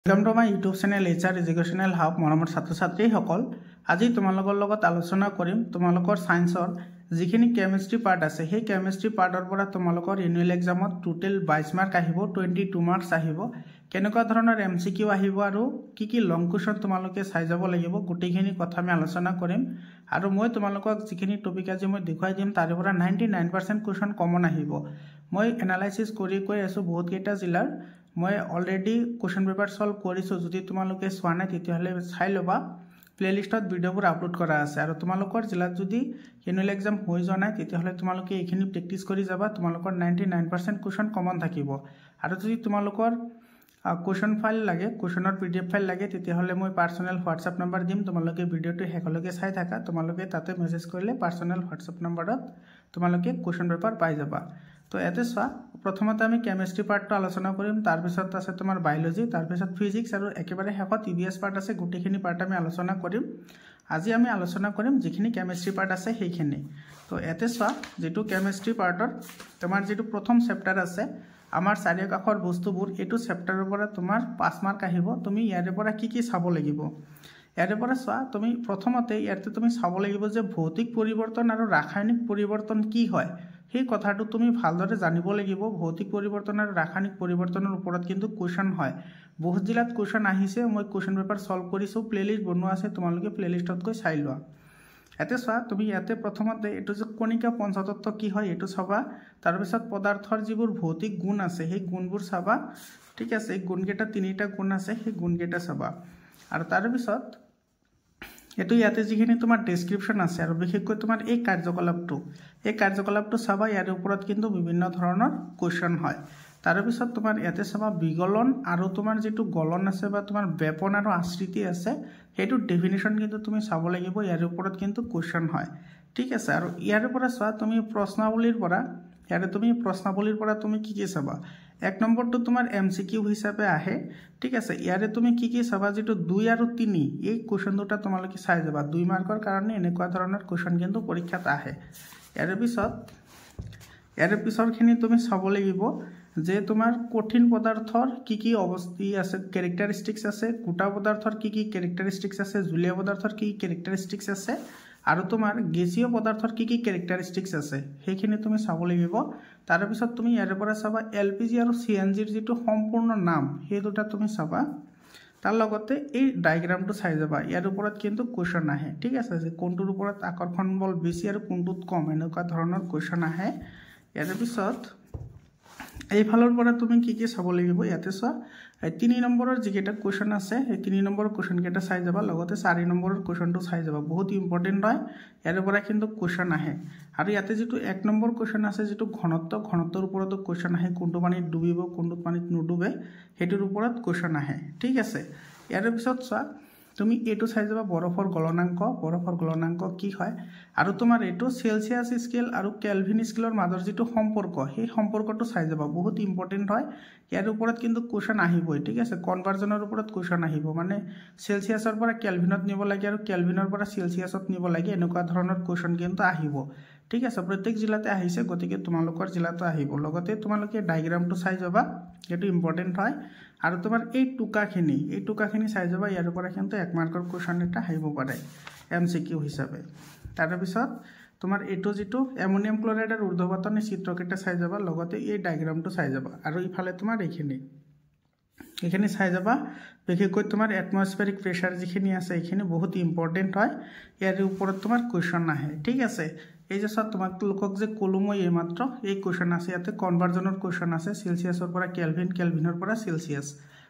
welcome to my YouTube channel HR educational hub मरমৰ ছাত্ৰ ছাত্ৰীসকল আজি তোমালোকৰ লগত আলোচনা কৰিম তোমালোকৰ সায়েন্সৰ যিখিনি কেমিষ্ট্ৰি পাৰ্ট আছে সেই কেমিষ্ট্ৰি পাৰ্টৰ পৰা তোমালোকৰ এনুৱেল এক্সামত টোটাল 22 মাৰ্ক আহিব 22 মাৰ্কস আহিব কেনেকুৱা ধৰণৰ MCQ আহিব আৰু কি লং কোৱেশ্চন তোমালোকে চাই যাব লাগিব গুটেখিনি কথা আমি আলোচনা কৰিম আৰু মই তোমালোকক যিখিনি টপিক আজি মই দেখুৱাই দিম তাৰে পৰা 99% কোৱেশ্চন কমন আহিব মই এনালাইসিস কৰি আছো বহুত কেইটা জিলাৰ মই অলৰেডি কোৱেশ্চন পেপাৰ সলভ কৰিছো যদি তোমালোকে চোৱা নাই তেতিয়াহলে চাই লবা প্লেলিষ্টত ভিডিওবোৰ আপলোড কৰা আছে আৰু তোমালোকৰ জিলাত যদি এনুৱেল এক্সাম হৈ যোৱা নাই তেতিয়াহলে তোমালোকে এইখিনি প্ৰেক্টিস কৰি যাবা তোমালোকৰ 99% কোৱেশ্চন কমন থাকিব আৰু যদি তোমালোকৰ কোৱেশ্চন ফাইল লাগে কোৱেশ্চনৰ PDF ফাইল লাগে তেতিয়াহলে মই পাৰ্সোনাল WhatsApp নম্বৰ দিম তোমালোকে ভিডিওটো হেকলৈকে চাই থাকা তোমালোকে তাতে মেছেজ কৰিলে পাৰ্সোনাল WhatsApp নম্বৰত তোমালোকে কোৱেশ্চন পেপাৰ পাই যাবা তো এতে চোৱা প্ৰথমতে আমি কেমিষ্ট্ৰি পাৰ্টটো আলোচনা কৰিম তাৰ পিছত আছে তোমাৰ বায়োলজি তাৰ পিছত ফিজিক্স আৰু একেবাৰে শেষত EVS পাৰ্ট আছে গুটেখিনি পাৰ্ট আমি আলোচনা কৰিম আজি আমি আলোচনা কৰিম যিখিনি কেমিষ্ট্ৰি পাৰ্ট আছে সেইখিনি তো এতে চোৱা যেটো কেমিষ্ট্ৰি পাৰ্টৰ তোমাৰ যেটো প্ৰথম চেপ্টাৰ আছে আমাৰ চাৰিকাখৰ বস্তুবোৰ এটো চেপ্টাৰৰ পৰা তোমাৰ 5 মাৰ্ক আহিব তুমি ইয়াৰে পৰা কি চাব লাগিব ইয়াৰে পৰা চোৱা তুমি প্ৰথমতে ইয়াতে তুমি চাব লাগিব যে ভৌতিক পৰিৱৰ্তন আৰু ৰাসায়নিক পৰিৱৰ্তন কি হয় সেই কথাটো তুমি ভালদৰে জানিব লাগিব ভৌতিক পৰিৱৰ্তন আৰু ৰাসায়নিক পৰিৱৰ্তনৰ ওপৰত কিন্তু কোৱেশ্চন হয় বহুত জিলাত কোৱেশ্চন আহিছে মই কোৱেশ্চন পেপাৰ সলভ কৰিছো প্লেলিষ্ট বনোৱা আছে তোমালোকে প্লেলিষ্টত গৈ চাই লোৱা এতে চোৱা তুমি ইয়াতে প্ৰথমতে এটো যে কণিকা পঞ্চতত্ত্ব কি হয় এটো চাবা তাৰ পিছত পদাৰ্থৰ যিবোৰ ভৌতিক গুণ আছে সেই গুণবোৰ চাবা ঠিক আছে এই গুণকেটা তিনিটা গুণ আছে সেই গুণকেটা চাবা আৰু তাৰ পিছত এটো ইয়াতে যিখিনি তোমাৰ ডেসক্ৰিপচন আছে আৰু বিশেষকৈ তোমাৰ এই কাৰ্যকলাপটো চাবা ইয়াৰ ওপৰত কিন্তু বিভিন্ন ধৰণৰ কোৱেশ্চন হয় তাৰ পিছত তোমাৰ ইয়াতে চাবা বিগলন আৰু তোমাৰ যেটো গলন আছে বা তোমাৰ বেপন আৰু আশ্ৰিতি আছে হেতু ডেফিনিশন কিন্তু তুমি চাব লাগিব ইয়াৰ ওপৰত কিন্তু কোৱেশ্চন হয় ঠিক আছে আৰু ইয়াৰ পৰা চোৱা তুমি প্ৰশ্নাৱলীৰ পৰা তুমি কি চাবা এক নম্বৰটো তোমাৰ MCQ হিচাপে আহে ঠিক আছে ইয়াৰে তুমি কি চাবা যেটো 2 আৰু 3 এই কোৱেশ্চন দুটা তোমালোকে চাই যাবা 2 মাৰ্কৰ কাৰণে এনেকুৱা ধৰণৰ কোৱেশ্চন কিন্তু পৰীক্ষাত আহে ইয়াৰে পিছৰখিনি তুমি চাব লাগিব যে তোমাৰ কঠিন পদাৰ্থৰ কি অৱস্থি আছে ক্যাৰেক্টাৰিষ্টিক্স আছে গোটা পদাৰ্থৰ কি ক্যাৰেক্টাৰিষ্টিক্স আছে জুলীয়া পদাৰ্থৰ কি ক্যাৰেক্টাৰিষ্টিক্স আছে আৰু তোমাৰ গেছীয় পদাৰ্থৰ কি ক্যাৰেক্টাৰিষ্টিক্স আছে সেইখিনি তুমি চাব লাগিব তাৰ পিছত তুমি ইয়াৰে পৰা চাবা LPG আৰু CNG ৰ যেটো সম্পূৰ্ণ নাম সেই দুটা তুমি চাবা তাৰ লগতে এই ডায়াগ্ৰামটো চাই যাবা ইয়াৰ ওপৰত কিন্তু কোৱেশ্চন আহে ঠিক আছে যে কোনটোৰ ওপৰত আকৰ্ষণ বল বেছি আৰু কোনটোত কম এনেকুৱা ধৰণৰ কোৱেশ্চন আহে ইয়াৰ পিছত এই ফালৰ পৰা তুমি কি চাব লাগিব ইয়াতে চোৱা 3 নম্বৰৰ যিকেটা কোৱেশ্চন আছে এই 3 নম্বৰৰ কোৱেশ্চন কেটা চাই যাবা লগতে 4 নম্বৰৰ কোৱেশ্চনটো চাই যাবা বহুত ইম্পৰ্টেন্ট হয় ইয়াৰ পৰা কিন্তু কোৱেশ্চন আহে আৰু ইয়াতে যেটো 1 নম্বৰ কোৱেশ্চন আছে যেটো ঘনত্বৰ ওপৰত কোৱেশ্চন আহে কোনটো পানীত ডুবিব কোনটো পানীত নুডুবে হেতুৰ ওপৰত কোৱেশ্চন আহে ঠিক আছে ইয়াৰ পিছত চোৱা তুমি এটো চাই যাবা বৰফৰ গলনাঙ্ক কি হয় আৰু তোমাৰ এটো সেলসিয়াস স্কেল আৰু কেলভিন স্কেলৰ মাজৰ যেটো সম্পৰ্ক সেই সম্পৰ্কটো চাই যাবা বহুত ইম্পৰ্টেন্ট হয় ইয়াৰ ওপৰত কিন্তু কোৱেশ্চন আহিবই ঠিক আছে কনভাৰ্জনৰ ওপৰত কোৱেশ্চন আহিব মানে সেলসিয়াসৰ পৰা কেলভিনত নিব লাগে আৰু কেলভিনৰ পৰা সেলসিয়াসত নিব লাগে এনেকুৱা ধৰণৰ কোৱেশ্চন কিন্তু আহিব ঠিক আছে প্ৰত্যেক জিলাতে আহিছে গতিকে তোমালোকৰ জিলাতো আহিব লগতে তোমালোকে ডায়াগ্ৰামটো চাই যাবা এটো ইম্পৰ্টেন্ট হয় আৰু তোমাৰ এই টুকাখিনি চাই যাবা ইয়াৰ পৰা কিন্তু 1 মাৰ্কৰ কোৱেশ্চন এটা আহিব পাৰে MCQ হিচাপে তাৰ পিছত তোমাৰ এটো যেটো এমোনিয়াম ক্লোৰাইডৰ ঊৰ্ধ্বপাতন চিত্ৰকেটা চাই যাবা লগতে এই ডায়াগ্ৰামটো চাই যাবা আৰু ইফালে তোমাৰ এইখিনি চাই যাবা বিশেষকৈ তোমাৰ এটমস্ফেৰিক প্ৰেছাৰ যিখিনি আছে এইখিনি বহুত ইম্পৰ্টেন্ট হয় ইয়াৰ ওপৰত তোমাৰ কোৱেশ্চন আহে ঠিক আছে এই যে সব তোমালোকক যে কলমই এইমাত্ৰ এই কোৱেশ্চন আছে ইয়াতে কনভাৰ্জনৰ কোৱেশ্চন আছে সেলসিয়াসৰ পৰা কেলভিন কেলভিনৰ পৰা সেলসিয়াস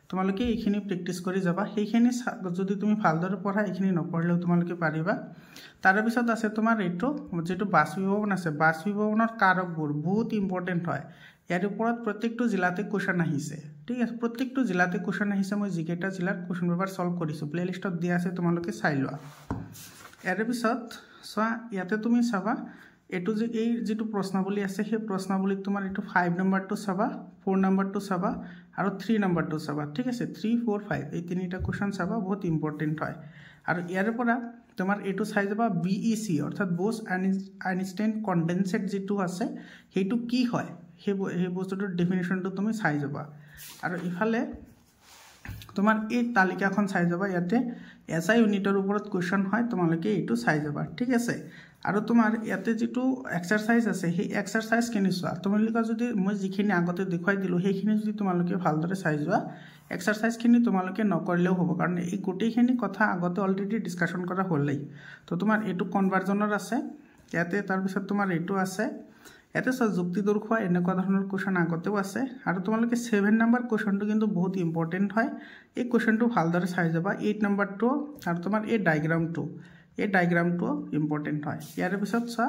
তোমালোকে এইখিনি প্ৰেক্টিস কৰি যাবা সেইখিনি যদি তুমি ভালদৰে পঢ়া এইখিনি নপঢ়িলেও তোমালোকে পাৰিবা তাৰ পিছত আছে তোমাৰ এটো যেটো বাষ্পীভৱন আছে বাষ্পীভৱনৰ কাৰকবোৰ বহুত ইম্পৰ্টেন্ট হয় ইয়াৰ ওপৰত প্ৰত্যেকটো জিলাতে কোৱেশ্চন আহিছে ঠিক আছে প্ৰত্যেকটো জিলাতে কোৱেশ্চন আহিছে মই যিকেটা জিলাৰ কোৱেশ্চন পেপাৰ সলভ কৰিছো প্লেলিষ্টত দিয়া আছে তোমালোকে চাই লোৱা ইয়াৰ পিছত চোৱা ইয়াতে তুমি চাবা এটো যে এই যেটো প্ৰশ্নাৱলী আছে সেই প্ৰশ্নাৱলীত তোমাৰ এটো 5 নম্বৰটো চাবা 4 নম্বৰটো চাবা আৰু 3 নম্বৰটো চাবা ঠিক আছে 3 4 5 এই তিনিটা কোৱেশ্চন চাবা বহুত ইম্পৰ্টেন্ট হয় আৰু ইয়াৰ পৰা তোমাৰ এটো চাই যাবা BEC অৰ্থাৎ বোস আইনষ্টাইন কনডেনসেট যেটো আছে হেতু কি হয় সেই বস্তুটোৰ ডেফিনিশনটো তুমি চাই যাবা আৰু ইফালে তোমাৰ এই তালিকাখন চাই যাবা ইয়াতে এসআই ইউনিটৰ ওপৰত কোৱেশ্চন হয় তোমালোকে এইটো চাই যাবা ঠিক আছে আৰু তোমাৰ ইয়াতে যেটো এক্সাৰসাইজ আছে সেই এক্সাৰসাইজ কিনি চোৱা তোমালোকে যদি মই যিখিনি আগতে দেখুৱাই দিলো সেইখিনি যদি তোমালোকে ভালদৰে চাই যোৱা এক্সাৰসাইজ খিনি তোমালোকে নকৰিলেও হ'ব কাৰণ এই গোটেইখিনি কথা আগতে অলৰেডি ডিসকাশন কৰা হ'লেই তো তোমাৰ এটো কনভাৰজনৰ আছে ইয়াতে তাৰ পিছত তোমাৰ এটো আছে ইয়াতে সব যুক্তি দৰ্শোৱা এনেকুৱা ধৰণৰ কোৱেশ্চন আগতেও আছে আৰু তোমালোকে 7 নম্বৰ কোৱেশ্চনটো কিন্তু বহুত ইম্পৰ্টেন্ট হয় এই কোৱেশ্চনটো ভালদৰে চাই যাবা 8 নম্বৰটো আৰু তোমাৰ এই ডায়াগ্ৰামটো ইম্পৰ্টেন্ট হয় ইয়াৰ পিছত চা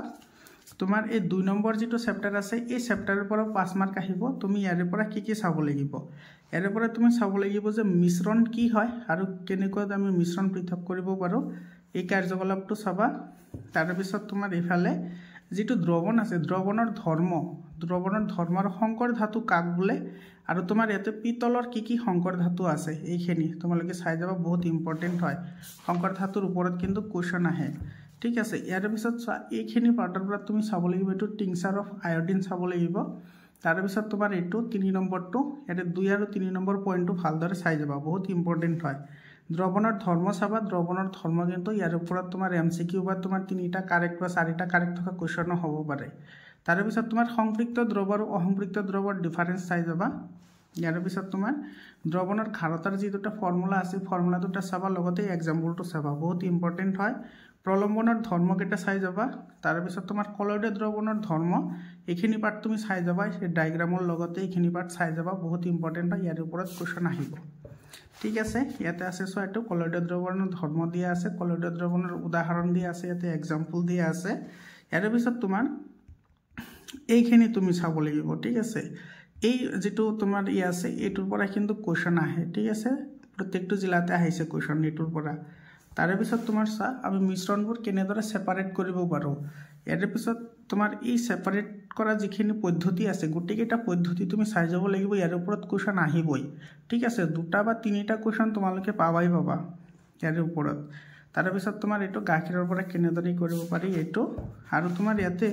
তোমাৰ এই 2 নম্বৰ যেটো চেপ্টাৰ আছে এই চেপ্টাৰৰ পৰা 5 মাৰ্ক আহিব তুমি ইয়াৰ পৰা কি চাব লাগিব ইয়াৰ পৰা তুমি চাব লাগিব যে মিশ্ৰণ কি হয় আৰু কেনেকৈ আমি মিশ্ৰণ পৃথক কৰিব পাৰো এই কাৰ্যকলাপটো চাবা তাৰ পিছত তোমাৰ ইফালে যেটো দ্ৰৱণ আছে দ্ৰৱণৰ ধৰ্ম আৰু সংকৰ ধাতু কাক বোলে আৰু তোমাৰ ইয়াতে পিতলৰ কি সংকৰ ধাতু আছে এইখিনি তোমালোকে চাই যাবা বহুত ইম্পৰ্টেন্ট হয় সংকৰ ধাতুৰ ওপৰত কিন্তু কোৱেশ্চন আহে ঠিক আছে ইয়াৰ পিছত এইখিনি পাৰ্টৰ পৰা তুমি চাব লাগিব এটো টিংচাৰ অফ আয়োডিন চাব লাগিব তাৰ পিছত তোমাৰ এটো 3 নম্বৰটো ইয়াতে 2 আৰু 3 নম্বৰ পইণ্টটো ভালদৰে চাই যাবা বহুত ইম্পৰ্টেন্ট হয় দ্ৰৱণৰ ধৰ্ম চাবা দ্ৰৱণৰ ধৰ্ম কিন্তু ইয়াৰ ওপৰত তোমাৰ এমসিকিউ বা তোমাৰ 3টা কাৰেক্ট বা 4টা কাৰেক্ট থকা কোৱেশ্চন হ'ব পাৰে তাৰ পিছত তোমাৰ সংপৃক্ত দ্ৰৱ আৰু অসংপৃক্ত দ্ৰৱৰ ডিফাৰেন্স চাই যাবা ইয়াৰ পিছত তোমাৰ দ্ৰৱণৰ ক্ষাৰতাৰ যি দুটা ফৰ্মুলা আছে ফৰ্মুলা দুটা চাবা লগতে এক্সাম্পলটো চাবা বহুত ইম্পৰ্টেন্ট হয় প্ৰলম্বনৰ ধৰ্ম কেটা চাই যাবা তাৰ পিছত তোমাৰ কলয়ডীয় দ্ৰৱণৰ ধৰ্ম এইখিনি পাৰ্ট তুমি চাই যাবা এই ডায়াগ্ৰামৰ লগতে এইখিনি পাৰ্ট চাই যাবা বহুত ইম্পৰ্টেন্ট হয় ইয়াৰ ওপৰত কোৱেশ্চন আহিব ঠিক আছে ইয়াতে আছে সো এটো কলয়ডীয় দ্ৰৱণৰ ধৰ্ম দিয়া আছে কলয়ডীয় দ্ৰৱণৰ উদাহৰণ দিয়া আছে ইয়াতে এক্সাম্পল দিয়া আছে ইয়াৰ পিছত তোমাৰ এইখিনি তুমি চাব লাগিব ঠিক আছে এই যেটো তোমাৰ ই আছে এটোৰ পৰা কিন্তু কোৱেশ্চন আহে ঠিক আছে প্ৰত্যেকটো জিলাতে আহিছে কোৱেশ্চন এটোৰ পৰা তাৰ পিছত তোমাৰ আমি মিশ্ৰণবোৰ কেনেদৰে সেপাৰেট কৰিব পাৰো ইয়াৰ পিছত তোমাৰ এই সেপাৰেট কৰা যিখিনি পদ্ধতি আছে গুটিকেটা পদ্ধতি তুমি চাই যাব লাগিব ইয়াৰ ওপৰত কোৱেশ্চন আহিবই ঠিক আছে দুটা বা তিনিটা কোৱেশ্চন তোমালোকে পাবা ইয়াৰ ওপৰত তাৰ পিছত তোমাৰ এটো গাখীৰৰ পৰা কেনেদৰে কৰিব পাৰি এটো আৰু তোমাৰ ইয়াতে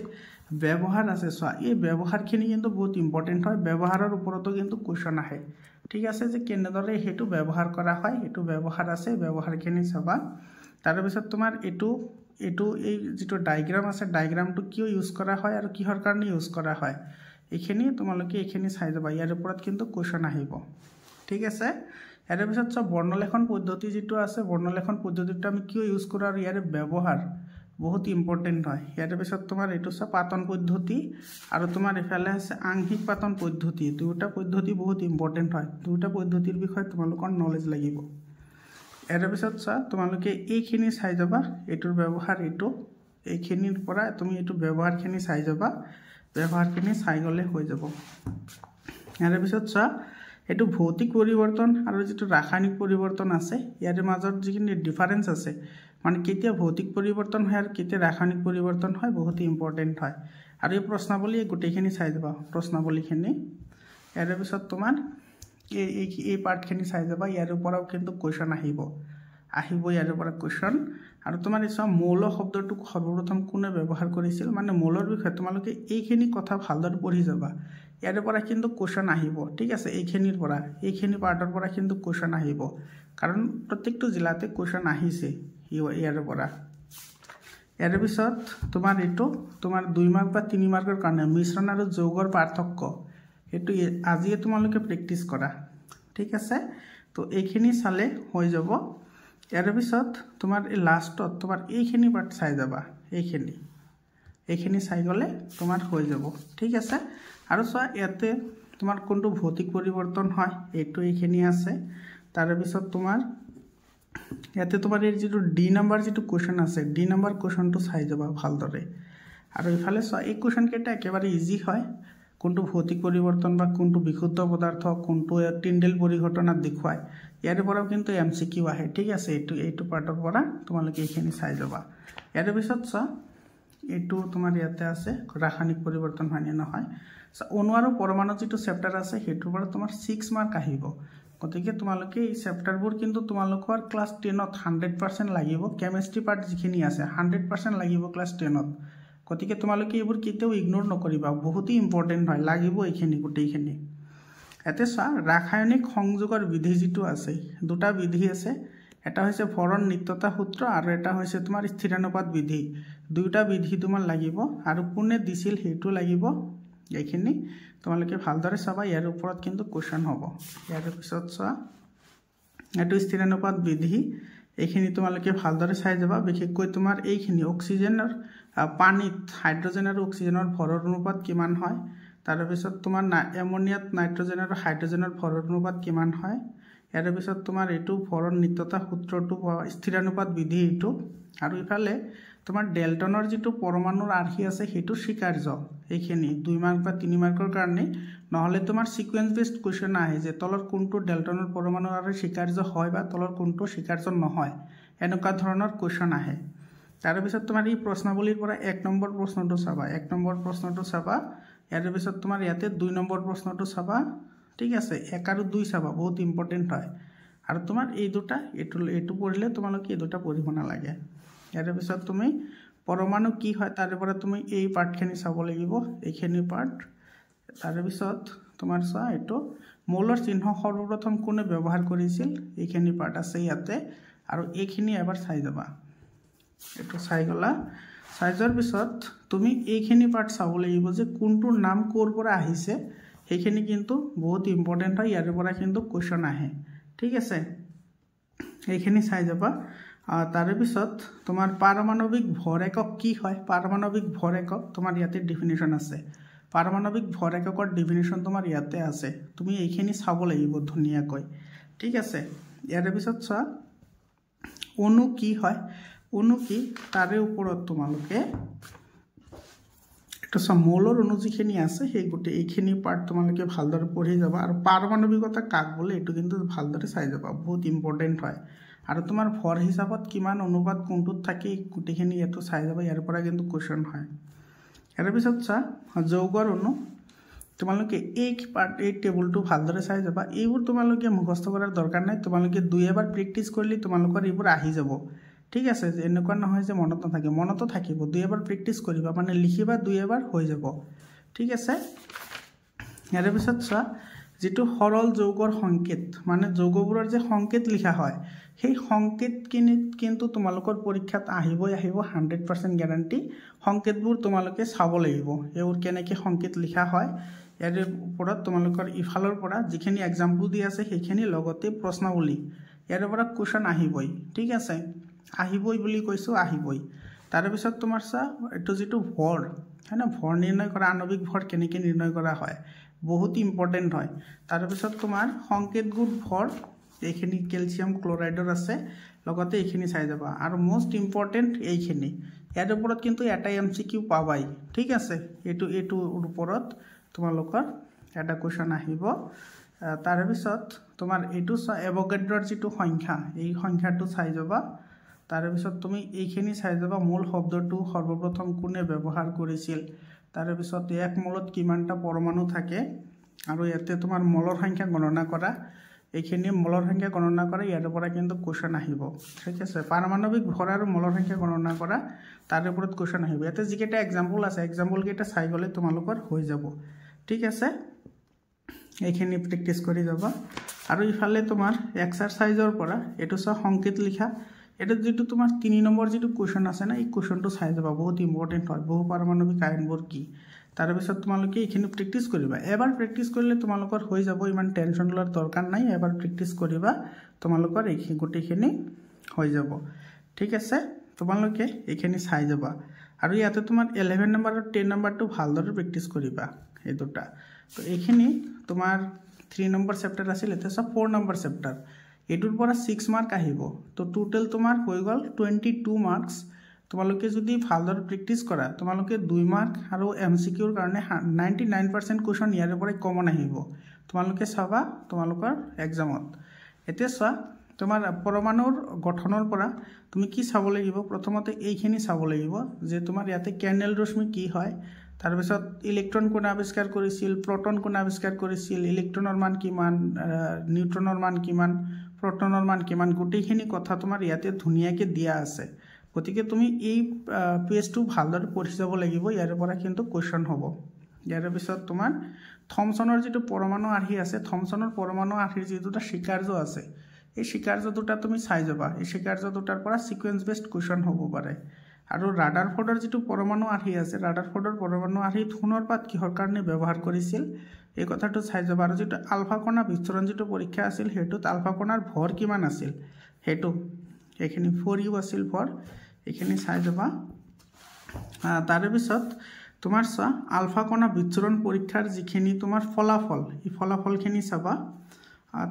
ব্যৱহাৰ আছে এই ব্যৱহাৰখিনি কিন্তু বহুত ইম্পৰ্টেন্ট হয় ব্যৱহাৰৰ ওপৰতো কিন্তু কোৱেশ্চন আহে ঠিক আছে যে কেনেদৰে হেতু ব্যৱহাৰ কৰা হয় এটো ব্যৱহাৰ আছে ব্যৱহাৰখিনি চাবা তাৰ পিছত তোমাৰ এটো এই যেটো ডায়াগ্ৰাম আছে ডায়াগ্ৰামটো কিয় ইউজ কৰা হয় আৰু কিহৰ কাৰণে ইউজ কৰা হয় এইখিনি তোমালোকে এইখিনি চাই যাবা ইয়াৰ ওপৰত কিন্তু কোৱেশ্চন আহিব ঠিক আছে ইয়াৰ পিছত বৰ্ণলেখন পদ্ধতি যেটো আছে বৰ্ণলেখন পদ্ধতিটো আমি কিয় ইউজ কৰো আৰু ইয়াৰ ব্যৱহাৰ বহুত ইম্পৰ্টেন্ট হয় ইয়াৰ পিছত তোমাৰ এটো পাতন পদ্ধতি আৰু তোমাৰ ইফালে আছে আংশিক পাতন পদ্ধতি দুটা পদ্ধতি বহুত ইম্পৰ্টেন্ট হয় দুটা পদ্ধতিৰ বিষয়ে তোমালোকৰ নলেজ লাগিব ইয়াৰ পিছত তোমালোকে এইখিনি চাই যাবা এটোৰ ব্যৱহাৰ এটো এইখিনিৰ পৰা তুমি এটো ব্যৱহাৰখিনি চাই যাবা ব্যৱহাৰখিনি চাই গলে হৈ যাব ইয়াৰ পিছত এটো ভৌতিক পৰিৱৰ্তন আৰু যেটো ৰাসায়নিক পৰিৱৰ্তন আছে ইয়াৰ মাজত যিখিনি ডিফাৰেন্স আছে মানে কেতিয়া ভৌতিক পৰিৱৰ্তন হয় আৰু কেতিয়া ৰাসায়নিক পৰিৱৰ্তন হয় বহুত ইম্পৰ্টেন্ট হয় আৰু এই প্ৰশ্নাৱলী গুটেখিনি চাই যাবা প্ৰশ্নাৱলীখিনি ইয়াৰ পিছত তোমাৰ এই পাৰ্টখিনি চাই যাবা ইয়াৰ ওপৰও কিন্তু কোৱেশ্চন আহিব ইয়াৰ ওপৰত কোৱেশ্চন আৰু তোমাৰ এই মৌল শব্দটো সৰ্বপ্ৰথম কোনে ব্যৱহাৰ কৰিছিল মানে মৌলৰ বিষয়ে তোমালোকে এইখিনি কথা ভালদৰে পঢ়ি যাবা ইয়াৰ পৰা কিন্তু কোৱেশ্চন আহিব ঠিক আছে এইখিনিৰ পৰা এইখিনি পাৰ্টৰ পৰা কিন্তু কোৱেশ্চন আহিব কাৰণ প্ৰত্যেকটো জিলাতে কোৱেশ্চন আহিছে ইয়াৰ পৰা ইয়াৰ পিছত তোমাৰ এটো তোমাৰ 2 মাৰ্ক বা 3 মাৰ্কৰ কাৰণে মিশ্ৰণ আৰু যৌগৰ পাৰ্থক্য এটো আজি তোমালোকে প্ৰেক্টিস কৰা ঠিক আছে তো এইখিনি চালে হৈ যাব ইয়াৰ পিছত তোমাৰ এই লাষ্টত তোমাৰ এইখিনি পাৰ্ট চাই যাবা এইখিনি চাই গলে তোমাৰ হৈ যাব ঠিক আছে আৰু ইয়াতে তোমাৰ কোনটো ভৌতিক পৰিৱৰ্তন হয় এটো এইখিনি আছে তাৰ পিছত তোমাৰ ইয়াতে তোমাৰ এই যেটো ডি নম্বৰ যেটো কোৱেশ্চন আছে ডি নম্বৰ কোৱেশ্চনটো চাই যাবা ভালদৰে আৰু ইফালে এই কোৱেশ্চন কেটা একেবাৰে ইজি হয় কোনটো ভৌতিক পৰিৱৰ্তন বা কোনটো বিশুদ্ধ পদাৰ্থ কোনটো টিন্ডেল পৰিঘটনা দেখুৱায় ইয়াৰ পৰাও কিন্তু এমসিকিউ আহে ঠিক আছে এইটো পাৰ্টৰ পৰা তোমালোকে এইখিনি চাই যাবা ইয়াৰ পিছত এইটো তোমাৰ ইয়াতে আছে ৰাসায়নিক পৰিৱৰ্তন হয় নে নহয় অণু আৰু পৰমাণু যেটো চেপ্টাৰ আছে হেতুৰ পৰা তোমাৰ 6 মাৰ্ক আহিব গতিকে তোমালোকে এই চেপ্টাৰবোৰ কিন্তু তোমালোকৰ ক্লাস 10ত 100% লাগিব কেমিষ্ট্ৰি পাৰ্ট যিখিনি আছে 100% লাগিব ক্লাস 10ত গতিকে তোমালোকে এইবোৰ কেতিয়াও ইগনোৰ নকৰিবা বহুত ইম্পৰ্টেন্ট হয় লাগিব এইখিনি গুটেইখিনি ইয়াতে চোৱা ৰাসায়নিক সংযোগৰ বিধি যিটো আছে দুটা বিধি আছে এটা হৈছে ভৰণ নিত্যতা সূত্ৰ আৰু এটা হৈছে তোমাৰ স্থিৰানুপাত বিধি দুটা বিধি তোমাৰ লাগিব আৰু কোনে দিছিল হেতু লাগিব এইখিনি তোমালোকে ভালদৰে চাবা ইয়াৰ ওপৰত কিন্তু কোৱেশ্চন হ'ব ইয়াৰ পিছত চোৱা এটো স্থিৰানুপাত বিধি এইখিনি তোমালোকে ভালদৰে চাই যাবা বিশেষকৈ তোমাৰ এইখিনি অক্সিজেনৰ পানীত হাইড্ৰজেন আৰু অক্সিজেনৰ ভৰৰ অনুপাত কিমান হয় তাৰ পিছত তোমাৰ এমোনিয়াত নাইট্ৰজেন আৰু হাইড্ৰজেনৰ ভৰৰ অনুপাত কিমান হয় ইয়াৰ পিছত তোমাৰ এটো ভৰণ নিত্যতা সূত্ৰটো স্থিৰানুপাত বিধি এটো আৰু ইফালে তোমাৰ ডেল্টনৰ যেটো পৰমাণুৰ আৰ্হি আছে হেতু স্বীকাৰ্য এইখিনি 2 মাৰ্ক বা 3 মাৰ্কৰ কাৰণে নহলে তোমাৰ সিকোয়েন্স বেসড কোৱেশ্চন আহে যে তলৰ কোনটো ডেল্টনৰ পৰমাণুৰ আৰ্হি স্বীকাৰ্য হয় বা তলৰ কোনটো স্বীকাৰ্য নহয় এনেকুৱা ধৰণৰ কোৱেশ্চন আহে তাৰ পিছত তোমাৰ এই প্ৰশ্নাৱলীৰ পৰা 1 নম্বৰ প্ৰশ্নটো চাবা 1 নম্বৰ প্ৰশ্নটো চাবা ইয়াৰ পিছত তোমাৰ ইয়াতে 2 নম্বৰ প্ৰশ্নটো চাবা ঠিক আছে 1 আৰু 2 চাবা বহুত ইম্পৰ্টেন্ট হয় আৰু তোমাৰ এই দুটা এটো পঢ়িলে তোমালোকে এই দুটা পঢ়িব নালাগে ইয়াৰ পিছত তুমি পৰমাণু কি হয় তাৰে পৰা তুমি এই পাৰ্টখিনি চাব লাগিব এইখিনি পাৰ্ট তাৰ পিছত তোমাৰ চোৱা এটো মৌলৰ চিহ্ন সৰ্বপ্ৰথম কোনে ব্যৱহাৰ কৰিছিল এইখিনি পাৰ্ট আছে ইয়াতে আৰু এইখিনি এবাৰ চাই যাবা এটো চাই গলা চাই যোৱাৰ পিছত তুমি এইখিনি পাৰ্ট চাব লাগিব যে কোনটোৰ নাম কৰ পৰা আহিছে এইখিনি কিন্তু বহুত ইম্পৰ্টেন্ট হয় ইয়াৰ পৰা কিন্তু কোৱেশ্চন আহে ঠিক আছে এইখিনি চাই যাবা তাৰে পিছত তোমাৰ পাৰমাণবিক ভৰ একক কি হয় পাৰমাণবিক ভৰ একক তোমাৰ ইয়াতে ডেফিনিশন আছে পাৰমাণবিক ভৰ এককৰ ডেফিনিশন তোমাৰ ইয়াতে আছে তুমি এইখিনি চাব লাগিব ধুনিয়াকৈ ঠিক আছে ইয়াৰ পিছত চোৱা অণু কি হয় অণু কি তাৰে ওপৰত তোমালোকে এটা মৌলৰ অণু যিখিনি আছে সেই গুটি এইখিনি পাৰ্ট তোমালোকে ভালদৰে পঢ়ি যাবা আৰু পাৰমাণবিকতা কাক বলে এটো কিন্তু ভালদৰে চাই যাবা বহুত ইম্পৰ্টেন্ট হয় আৰু তোমাৰ ভৰ হিচাপত কিমান অনুপাত কোনটোত থাকে গুটিখিনি এটো চাই যাবা ইয়াৰ পৰা কিন্তু কোৱেশ্চন হয় ইয়াৰ পিছত চা যৌগৰ অণু তোমালোকে এই পাৰ্ট এই টেবুলটো ভালদৰে চাই যাবা এইবোৰ তোমালোকে মুখস্থ কৰাৰ দৰকাৰ নাই তোমালোকে দুই এবাৰ প্ৰেক্টিস কৰিলে তোমালোকৰ এইবোৰ আহি যাব ঠিক আছে যে এনেকুৱা নহয় যে মনত নাথাকে মনতো থাকিব দুই এবাৰ প্ৰেক্টিস কৰিবা মানে লিখিবা দুই এবাৰ হৈ যাব ঠিক আছে ইয়াৰ পিছত চোৱা যেটো সৰল যৌগৰ সংকেত মানে যৌগবোৰৰ যে সংকেত লিখা হয় সেই সংকেত কিন্তু তোমালোকৰ পৰীক্ষাত আহিবই 100% গ্যাৰান্টি সংকেতবোৰ তোমালোকে চাব লাগিব এওৰ কেনেকৈ সংকেত লিখা হয় ইয়াৰ ওপৰত তোমালোকৰ ইফালৰ পৰা যিখিনি এক্সাম্পল দি আছে সেইখিনি লগতে প্ৰশ্নাৱলী ইয়াৰ পৰা কোৱেশ্চন আহিবই ঠিক আছে আহিবই বুলি কৈছো আহিবই তাৰ পিছত তোমাৰ চা এটো যেটো ভৰ হয়না ভৰ নিৰ্ণয় কৰা আণবিক ভৰ কেনেকৈ নিৰ্ণয় কৰা হয় বহুত ইম্পৰ্টেন্ট হয় তাৰ পিছত তোমাৰ সংকেতগুণ ভৰ এইখিনি ক্যালসিয়াম ক্লোৰাইডৰ আছে লগতে এইখিনি চাই যাবা আৰু মোস্ট ইম্পৰ্টেন্ট এইখিনি ইয়াৰ ওপৰত কিন্তু এটা এমসিকিউ পাবাই ঠিক আছে এটোৰ ওপৰত তোমালোকৰ এটা কোৱেশ্চন আহিব তাৰ পিছত তোমাৰ এটো এভোগাড্ৰৰ যেটো সংখ্যা এই সংখ্যাটো চাই যাবা তাৰ পিছত তুমি এইখিনি চাই যাবা মূল শব্দটো সৰ্বপ্ৰথম কোনে ব্যৱহাৰ কৰিছিল তাৰ পিছত এক মলত কিমানটা পৰমাণু থাকে আৰু ইয়াতে তোমাৰ মলৰ সংখ্যা গণনা কৰা এইখিনি মলৰ সংখ্যা গণনা কৰা ইয়াৰ পৰা কিন্তু কোৱেশ্চন আহিব ঠিক আছে পাৰমাণবিক ভৰ আৰু মলৰ সংখ্যা গণনা কৰা তাৰ ওপৰত কোৱেশ্চন আহিব ইয়াতে যিকেটা এক্সাম্পল আছে এক্সাম্পল কেটা চাই গলে তোমালোকৰ হৈ যাব ঠিক আছে এইখিনি প্ৰেক্টিস কৰি যাবা আৰু ইফালে তোমাৰ এক্সাৰসাইজৰ পৰা এটো সংকেত লিখা এটা যেটো তোমাৰ 3 নম্বৰ যেটো কোৱেশ্চন আছে না এই কোৱেশ্চনটো চাই যাবা বহুত ইম্পৰ্টেন্ট হয় বহু পাৰমাণবিক আয়নবোৰ কি তাৰ পিছত তোমালোকে এইখিনি প্ৰেক্টিস কৰিবা এবাৰ প্ৰেক্টিস কৰিলে তোমালোকৰ হৈ যাব ইমান টেনচন লোৱাৰ দৰকাৰ নাই এবাৰ প্ৰেক্টিস কৰিবা তোমালোকৰ এইখিনি গুটিখিনি হৈ যাব ঠিক আছে তোমালোকে এইখিনি চাই যাবা আৰু ইয়াতে তোমাৰ 11 নম্বৰ আৰু 10 নম্বৰটো ভালদৰে প্ৰেক্টিস কৰিবা এই দুটা তো এইখিনি তোমাৰ 3 নম্বৰ চেপ্টাৰ আছিল এতে 4 নম্বৰ চেপ্টাৰ এটোৰ পৰা 6 মাৰ্ক আহিব তো টোটাল তোমাৰ হৈ গল 22 মাৰ্কস তোমালোকে যদি ভালদৰে প্ৰেক্টিস কৰা তোমালোকে 2 মাৰ্ক আৰু এমসিকিউৰ কাৰণে 99% কোৱেশ্চন ইয়াৰ পৰা কমন আহিব তোমালোকে চাবা তোমালোকৰ এক্সামত এতে চোৱা তোমাৰ পৰমাণুৰ গঠনৰ পৰা তুমি কি চাব লাগিব প্ৰথমতে এইখিনি চাব লাগিব যে তোমাৰ ইয়াতে কেৰ্নেল ৰশ্মি কি হয় তাৰ পিছত ইলেক্ট্ৰন কোন আৱিষ্কাৰ কৰিছিল প্ৰোটন কোন আৱিষ্কাৰ কৰিছিল ইলেক্ট্ৰনৰ মান কিমান নিউট্ৰনৰ মান কিমান প্ৰোটনৰ মান কিমান গুটিখিনি কথা তোমাৰ ইয়াতে ধুনিয়াকে দিয়া আছে গতিকে তুমি এই পেজটো ভালদৰে পঢ়ি যাব লাগিব ইয়াৰ পৰা কিন্তু কোৱেশ্চন হ'ব ইয়াৰ পিছত তোমাৰ থমসনৰ যিটো পৰমাণু আৰ্হি আছে থমসনৰ পৰমাণু আৰ্হিৰ যি দুটা স্বীকাৰ্য আছে এই স্বীকাৰ্য দুটা তুমি চাই যাবা এই স্বীকাৰ্য দুটাৰ পৰা সিকুৱেন্স বেসড কোৱেশ্চন হ'ব পাৰে আৰু ৰাদাৰফৰ্ডৰ যিটো পৰমাণু আৰ্হি আছে ৰাদাৰফৰ্ডৰ পৰমাণু আৰ্হি সোণৰ পাত কিহৰ কাৰণে ব্যৱহাৰ কৰিছিল এই কথাটো চাই যাবা আৰু যিটো আলফা কণা বিচ্ছুৰণ যিটো পৰীক্ষা আছিল হেতুত আলফা কণাৰ ভৰ কিমান আছিল হেতু এখিনি 4u আছিল ভৰ এখিনি চাই যাবা তাৰে পিছত তোমাৰ চা আলফা কণা বিচ্ছুৰণ পৰীক্ষাৰ যিখিনি তোমাৰ ফলাফল এই ফলাফলখিনি চাবা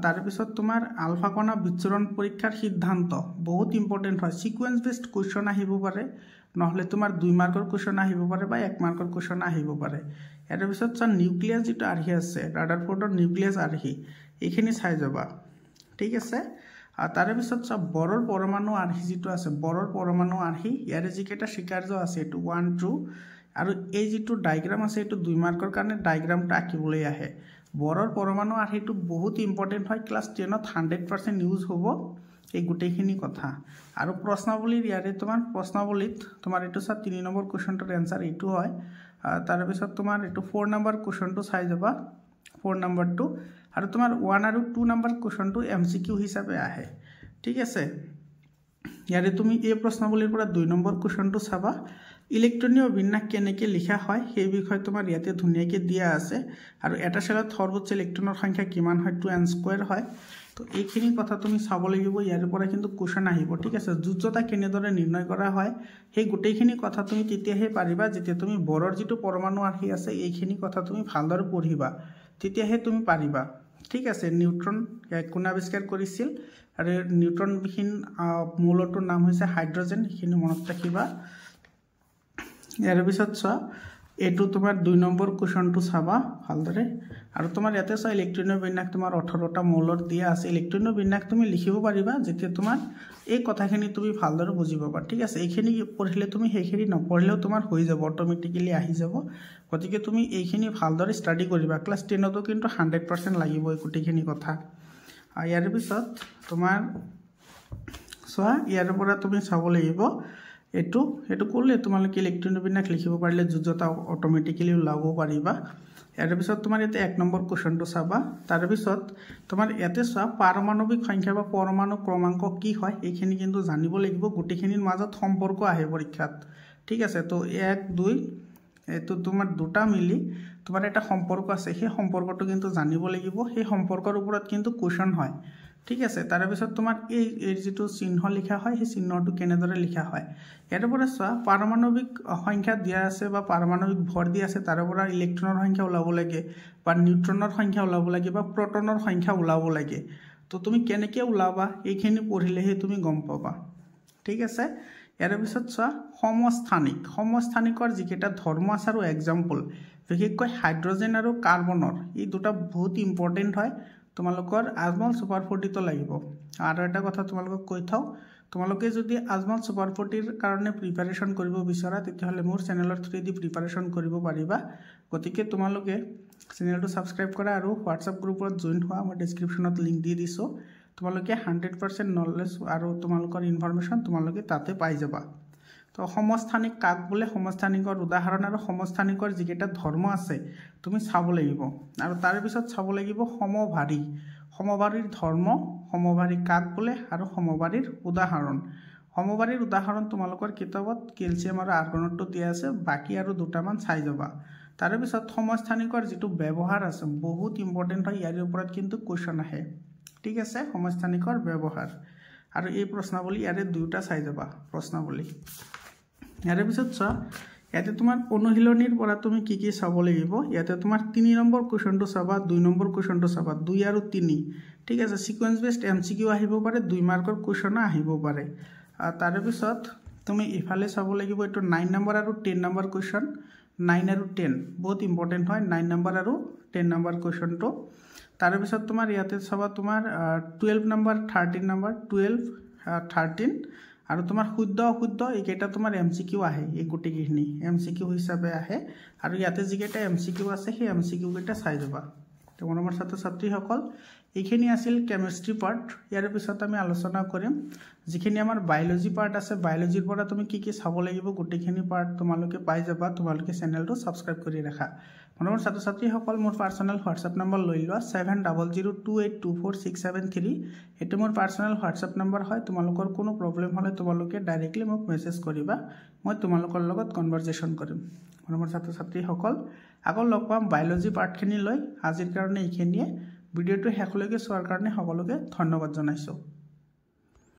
তাৰে পিছত তোমাৰ আলফা কণা বিচ্ছুৰণ পৰীক্ষাৰ সিদ্ধান্ত বহুত ইম্পৰ্টেন্ট হয় সিকুৱেন্স বেসড কোৱেশ্চন আহিব পাৰে নহলে তোমাৰ 2 মাৰ্কৰ কোৱেশ্চন আহিব পাৰে বা 1 মাৰ্কৰ কোৱেশ্চন আহিব পাৰে ইয়াৰ পিছত চা নিউক্লিয়াছ যেটো আৰ্হি আছে ৰাদাৰফৰ্ডৰ নিউক্লিয়াছ আৰ্হি এইখিনি চাই যাবা ঠিক আছে তাৰে পিছত চা বৰৰ পৰমাণু আৰ্হি যেটো আছে বৰৰ পৰমাণু আৰ্হি ইয়াৰ যিকেটা স্বীকাৰ্য আছে এটো 1 2 আৰু এই যেটো ডায়াগ্ৰাম আছে এটো 2 মাৰ্কৰ কাৰণে ডায়াগ্ৰামটা আঁকিবলৈ আহে বৰৰ পৰমাণু আৰ্হিটো বহুত ইম্পৰ্টেন্ট হয় ক্লাস 10 ত 100% ইউজ হ'ব এই গুটেখিনি কথা আৰু প্ৰশ্নাৱলীৰ ইয়াৰে তোমাৰ প্ৰশ্নাৱলীত তোমাৰ এটো চা 3 নম্বৰ কোৱেশ্চনটোৰ এনসাৰ এটো হয় তাৰ পিছত তোমাৰ এটো 4 নম্বৰ কোৱেশ্চনটো চাই যাবা 4 নম্বৰটো আৰু তোমাৰ 1 আৰু 2 নম্বৰ কোৱেশ্চনটো এমসিকিউ হিচাপে আহে ঠিক আছে ইয়াৰে তুমি এই প্ৰশ্নাৱলীৰ পৰা 2 নম্বৰ কোৱেশ্চনটো চাবা ইলেক্ট্ৰনীয় বিন্যাস কেনেকৈ লিখা হয় সেই বিষয় তোমাৰ ইয়াতে ধুনিয়াকৈ দিয়া আছে আৰু এটা সেলত সৰ্বোচ্চ ইলেক্ট্ৰনৰ সংখ্যা কিমান হয় 2n² হয় তো এইখিনি কথা তুমি চাব লাগিব ইয়াৰ পৰা কিন্তু কোৱেশ্চন আহিব ঠিক আছে যুজ্যতা কেনেদৰে নিৰ্ণয় কৰা হয় সেই গুটেইখিনি কথা তুমি তেতিয়াহে পাৰিবা যেতিয়া তুমি বৰৰ যিটো পৰমাণু আৰ্হি আছে এইখিনি কথা তুমি ভালদৰে পঢ়িবা তেতিয়াহে তুমি পাৰিবা ঠিক আছে নিউট্ৰন কোন আৱিষ্কাৰ কৰিছিল আৰু নিউট্ৰন বিহীন মৌলটোৰ নাম হৈছে হাইড্ৰজেন এইখিনি মনত ৰাখিবা ইয়াৰ পিছত চা এটো তোমাৰ 2 নম্বৰ কোৱেশ্চনটো চাবা ভালদৰে আৰু তোমাৰ ইয়াতে চা ইলেক্ট্ৰনীয় বিন্যাস তোমাৰ 18টা মৌলৰ দিয়া আছে ইলেক্ট্ৰনীয় বিন্যাস তুমি লিখিব পাৰিবা যেতিয়া তোমাৰ এই কথাখিনি তুমি ভালদৰে বুজিব পাৰা ঠিক আছে এইখিনি পঢ়িলে তুমি সেইখিনি নপঢ়িলেও তোমাৰ হৈ যাব অটোমেটিক্যালি আহি যাব গতিকে তুমি এইখিনি ভালদৰে ষ্টাডি কৰিবা ক্লাস 10 তো কিন্তু 100% লাগিব এই গুটেখিনি কথা ইয়াৰ পিছত তোমাৰ চোৱা ইয়াৰ পৰা তুমি চাব লাগিব এটো কৰলে তোমালোকে ইলেক্ট্ৰনীয় বিন্যাস লিখিব পাৰিলে যুজ্যতা অটোমেটিক্যালি ওলাব পাৰিবা ইয়াৰ পিছত তোমাৰ এতে 1 নম্বৰ কোৱেশ্চনটো চাবা তাৰ পিছত তোমাৰ এতে চোৱা পাৰমাণবিক সংখ্যা বা পৰমাণু ক্ৰমাঙ্ক কি হয় এইখিনি কিন্তু জানিব লাগিব গুটেখিনিৰ মাজত সম্পৰ্ক আহে পৰীক্ষাত ঠিক আছে তো 1 2 এটো তোমাৰ দুটা মিলি তোমাৰ এটা সম্পৰ্ক আছে সেই সম্পৰ্কটো কিন্তু জানিব লাগিব সেই সম্পৰ্কৰ ওপৰত কিন্তু কোৱেশ্চন হয় ঠিক আছে তাৰে পিছত তোমাৰ এই যেটো চিহ্ন লিখা হয় সেই চিহ্নটো কেনেদৰে লিখা হয় ইয়াৰ পৰা চোৱা পাৰমাণবিক সংখ্যা দিয়া আছে বা পাৰমাণবিক ভৰ দিয়া আছে তাৰে পৰা ইলেক্ট্ৰনৰ সংখ্যা ওলাব লাগে বা নিউট্ৰনৰ সংখ্যা ওলাব লাগে বা প্ৰটনৰ সংখ্যা ওলাব লাগে তো তুমি কেনেকৈ ওলাবা এইখিনি পঢ়িলেহে তুমি গম পাবা ঠিক আছে ইয়াৰ পিছত চোৱা সমস্থানিকৰ যিকেটা ধৰ্ম আছে আৰু এক্সাম্পল বিশেষকৈ হাইড্ৰজেন আৰু কাৰ্বনৰ এই দুটা বহুত ইম্পৰ্টেন্ট হয় তোমালোকৰ আজমল সুপাৰ 40 তো লাগিব আৰু এটা কথা তোমালোকক কৈ থাও তোমালোকে যদি আজমল সুপাৰ 40 ৰ কাৰণে প্ৰিপাৰেচন কৰিব বিচৰা তেতিয়াহলে মোৰ চেনেলৰ থ্ৰুদি প্ৰিপাৰেচন কৰিব পাৰিবা গতিকে তোমালোকে চেনেলটো সাবস্ক্ৰাইব কৰা আৰু হোৱাটসএপ গ্ৰুপত জয়েন হোৱা মই ডেসক্ৰিপচনত লিংক দি দিছো তোমালোকে 100% নলেজ আৰু তোমালোকৰ ইনফৰমেশন তোমালোকে তাতে পাই যাবা তো সমস্থানিক কাক বোলে সমস্থানিকৰ উদাহৰণ আৰু সমস্থানিকৰ যিকেটা ধৰ্ম আছে তুমি চাব লাগিব আৰু তাৰ পিছত চাব লাগিব সমবাৰীৰ ধৰ্ম সমবাৰী কাক বোলে আৰু সমবাৰীৰ উদাহৰণ তোমালোকৰ কিতাপত ক্যালসিয়াম আৰু আৰ্গনটো দিয়া আছে বাকি আৰু দুটামান চাই যাবা তাৰ পিছত সমস্থানিকৰ যেটো ব্যৱহাৰ আছে বহুত ইম্পৰ্টেন্ট হয় ইয়াৰ ওপৰত কিন্তু কোৱেশ্চন আহে ঠিক আছে সমস্থানিকৰ ব্যৱহাৰ আৰু এই প্ৰশ্নাৱলী ইয়াৰে দুটা চাই যাবা প্ৰশ্নাৱলী ইয়াৰ পিছত চোৱা ইয়াতে তোমাৰ অনুশীলনীৰ পৰা তুমি কি কি চাব লাগিব ইয়াতে তোমাৰ 3 নম্বৰ কোৱেশ্চনটো চাবা 2 নম্বৰ কোৱেশ্চনটো চাবা 2 আৰু 3 ঠিক আছে সিকুৱেন্স বেসড এমসিকিউ আহিব পাৰে 2 মাৰ্কৰ কোৱেশ্চন আহিব পাৰে তাৰ পিছত তুমি ইফালে চাব লাগিব এটো 9 নম্বৰ আৰু 10 নম্বৰ কোৱেশ্চন 9 আৰু 10 বহুত ইম্পৰ্টেন্ট হয় 9 নম্বৰ আৰু 10 নম্বৰ কোৱেশ্চনটো তাৰ পিছত তোমাৰ ইয়াতে চাবা তোমাৰ 12 নম্বৰ 13 নম্বৰ 12 13 আৰু তোমাৰ শুদ্ধ অশুদ্ধ এইকেইটা তোমাৰ এমসিকিউ আহে এই গুটেখিনি এমসিকিউ হিচাপে আহে আৰু ইয়াতে যিকেইটা এমসিকিউ আছে সেই এমসিকিউ কেইটা চাই যাবা তো মনৰ ছাত্ৰ ছাত্ৰীসকল এইখিনি আছিল কেমিষ্ট্ৰি পাৰ্ট ইয়াৰ পিছত আমি আলোচনা কৰিম যিখিনি আমাৰ বায়োলজি পাৰ্ট আছে বায়োলজিৰ পৰা তুমি কি কি চাব লাগিব গুটেখিনি পাৰ্ট তোমালোকে পাই যাবা তোমালোকে চেনেলটো সাবস্ক্ৰাইব কৰি ৰাখা মৰমৰ ছাত্ৰ ছাত্ৰীসকল মোৰ পাৰ্চনেল হোৱাটছআপ নম্বৰ লৈ লোৱা 7002824673 এইটো মোৰ পাৰ্চনেল হোৱাটছআপ নম্বৰ হয় তোমালোকৰ কোনো প্ৰব্লেম হ'লে তোমালোকে ডাইৰেক্টলি মোক মেছেজ কৰিবা মই তোমালোকৰ লগত কনভাৰসেশ্যন কৰিম মৰমৰ ছাত্ৰ ছাত্ৰীসকল আগৰ লগ পাম বায়োলজি পাৰ্টখিনি লৈ আজিৰ কাৰণে এইখিনিয়ে ভিডিঅ'টো শেষলৈকে চোৱাৰ কাৰণে সকলোকে ধন্যবাদ জনাইছো